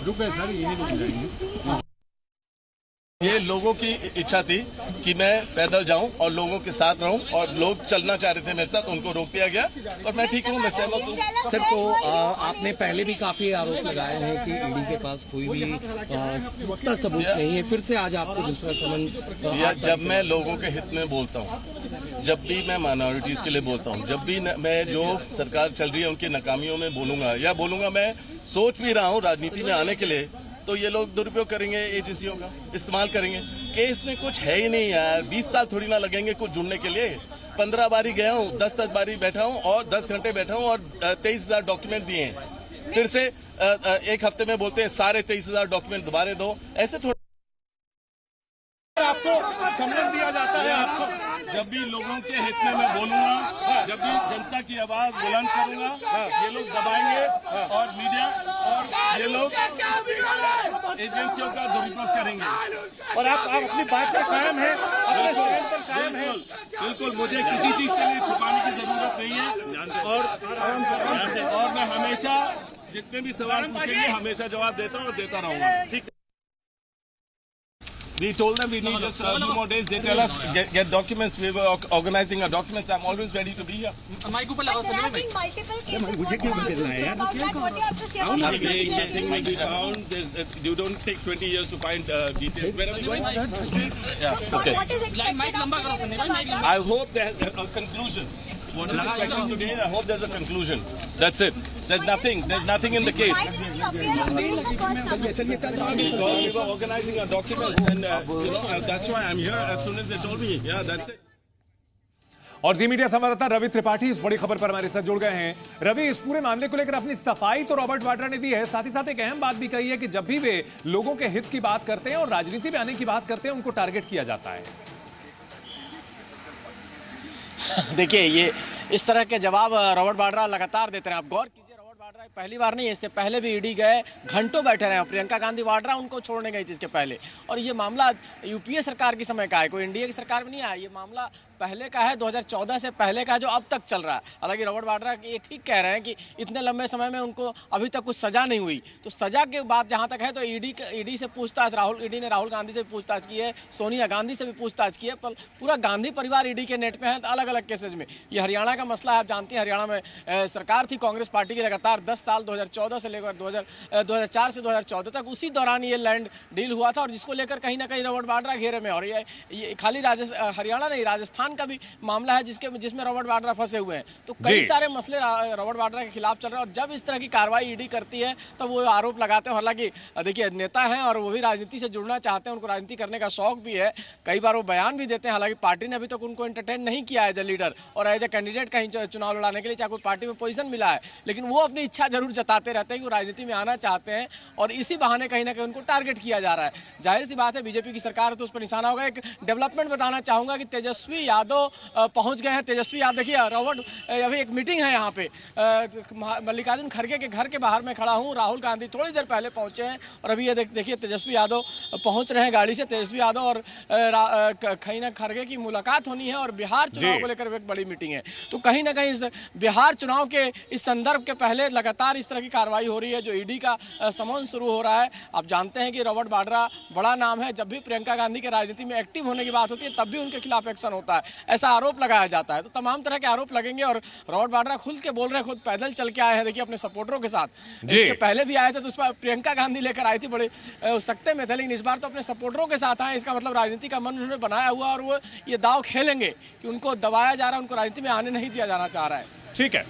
रुक गए सर, यही रुक जाएंगे। ये लोगों की इच्छा थी कि मैं पैदल जाऊं और लोगों के साथ रहूं, और लोग चलना चाह रहे थे मेरे साथ, उनको रोक दिया गया और मैं ठीक हूं, मैं सहमत हूं। सर, तो आपने पहले भी काफी आरोप लगाए हैं कि ईडी के पास कोई भी पुख्ता सबूत नहीं है, फिर से आज आपको दूसरा समन। जब मैं लोगों के हित में बोलता हूं, जब भी मैं माइनॉरिटीज के लिए बोलता हूं, जब भी मैं जो सरकार चल रही है उनकी नाकामियों में बोलूंगा, मैं सोच भी रहा हूं राजनीति में आने के लिए, तो ये लोग दुरुपयोग करेंगे, एजेंसियों का इस्तेमाल करेंगे। केस में कुछ है ही नहीं यार, 20 साल थोड़ी ना लगेंगे कुछ जुड़ने के लिए। 15 बारी गया हूँ, 10 बारी बैठा हूँ और 10 घंटे बैठा हूँ और 23,000 डॉक्यूमेंट दिए हैं। फिर से एक हफ्ते में बोलते हैं सारे 23,000 डॉक्यूमेंट दोबारा दो, ऐसे थोड़ा। आपको सम्मान दिया जाता है। आपको जब भी लोगों के हित में मैं बोलूंगा, जब भी जनता की आवाज बुलंद करूंगा, ये लोग दबाएंगे और मीडिया और ये लोग एजेंसियों का दुरुपयोग करेंगे। और आप अपनी बात पर कायम है, अपने स्टैंड पर कायम है। बिल्कुल, मुझे किसी चीज के लिए छुपाने की जरूरत नहीं है और मैं हमेशा जितने भी सवाल पूछेंगे हमेशा जवाब देता हूँ और देता रहूंगा। ठीक। We told them we need just a few more days. They tell us get documents. We were organizing our documents. I'm always ready to be here. Mic ऊपर लगाओ सर भाई। multiple cases. मुझे क्यों करना है यार? Nothing may be found. You don't take 20 years to find details. Where are we going? Yeah. Okay. What is expected? Mic लंबा करो सर, माइक लंबा। I hope there's a conclusion. What is expected today? I hope there's a conclusion. That's it. There's nothing in the case. Why didn't you appear on the first summit? Because we were organizing our documents, and that's why I'm here. As soon as they told me, yeah, that's it. और जी media संवाददाता रवि त्रिपाठी इस बड़ी खबर पर हमारे साथ जुड़ गए हैं। रवि, इस पूरे मामले को लेकर अपनी सफाई तो रॉबर्ट वाड्रा ने दी है, साथ ही साथ एक अहम बात भी कही है कि जब भी वे लोगों के हित की बात करते हैं और राजनीति में आने की बात करते हैं, उनको टारगेट किया जाता है। देखिए, ये इस तरह के जवाब रॉबर्ट वाड्रा लगातार देते रहे। आप गौर कीजिए, रॉबर्ट वाड्रा पहली बार नहीं, इससे पहले भी ईडी गए, घंटों बैठे रहे। प्रियंका गांधी वाड्रा उनको छोड़ने गई थी इसके पहले। और ये मामला यूपीए सरकार के समय का है, कोई एनडीए की सरकार में नहीं आया। ये मामला पहले का है, 2014 से पहले का है, जो अब तक चल रहा है। हालांकि रॉबर्ट वाड्रा ये ठीक कह रहे हैं कि इतने लंबे समय में उनको अभी तक कुछ सजा नहीं हुई। तो सजा के बाद जहां तक है, तो ईडी से पूछताछ, ईडी ने राहुल गांधी से भी पूछताछ की है, सोनिया गांधी से भी पूछताछ की है। पर पूरा गांधी परिवार ईडी के नेट पे है, अलग अलग केसेज में। ये हरियाणा का मसला है, आप जानते हैं हरियाणा में सरकार थी कांग्रेस पार्टी की लगातार 10 साल, 2014 से लेकर 2004 से 2014 तक। उसी दौरान ये लैंड डील हुआ था और जिसको लेकर कहीं ना कहीं रॉबर्ट वाड्रा घेरे में। और ये खाली हरियाणा नहीं, राजस्थान का भी मामला है जिसमें रॉबर्ट वाड्रा फंसे हुए हैं। तो कई सारे मसले रॉबर्ट वाड्रा के खिलाफ चल रहे हैं। और जब इस तरह की कार्रवाई ईडी करती है तब वो आरोप लगाते हैं। हालांकि देखिए, नेता हैं और वो भी राजनीति से जुड़ना चाहते हैं, उनको राजनीति करने का शौक भी है। कई बार वो बयान भी देते हैं। हालांकि पार्टी ने अभी तक उनको एंटरटेन नहीं किया है एज ए लीडर और एज ए कैंडिडेट कहीं चुनाव लड़ाने के लिए, चाहे कोई पार्टी में पोजीशन मिला है। लेकिन वो अपनी इच्छा जरूर जताते रहते हैं कि वो राजनीति में आना चाहते हैं और इसी बहाने कहीं ना कहीं उनको टारगेट किया जा रहा है। जाहिर सी बात है, बीजेपी की सरकार है तो उस पर निशाना होगा। एक डेवलपमेंट बताना चाहूंगा कि तेजस्वी यादव पहुंच गए हैं। तेजस्वी यादव, देखिए रॉबर्ट, अभी एक मीटिंग है यहाँ पे, मल्लिकार्जुन खड़गे के घर के बाहर में खड़ा हूँ। राहुल गांधी थोड़ी देर पहले पहुंचे हैं और अभी ये देखिए तेजस्वी यादव पहुंच रहे हैं गाड़ी से। तेजस्वी यादव और कहीं ना खड़गे की मुलाकात होनी है और बिहार चुनाव को लेकर एक बड़ी मीटिंग है। तो कहीं ना कहीं बिहार चुनाव के इस संदर्भ के पहले लगातार इस तरह की कार्रवाई हो रही है, जो ईडी का समन शुरू हो रहा है। आप जानते हैं कि रॉबर्ट वाड्रा बड़ा नाम है, जब भी प्रियंका गांधी के राजनीति में एक्टिव होने की बात होती है तब भी उनके खिलाफ एक्शन होता है, ऐसा आरोप लगाया जाता है। तो तमाम तरह के आरोप लगेंगे और रॉबर्ट वाड्रा खुद के बोल रहे हैं, खुद पैदल चल के आए हैं। देखिए, अपने सपोर्टरों के साथ, इसके पहले भी आए थे तो उस पर प्रियंका गांधी लेकर आई थी, बड़े सख्ते में थे। लेकिन इस बार तो अपने सपोर्टरों के साथ आए। इसका मतलब राजनीति का मन उन्होंने बनाया हुआ और वो ये दाव खेलेंगे कि उनको दबाया जा रहा है, उनको राजनीति में आने नहीं दिया जाना चाह रहा है। ठीक है।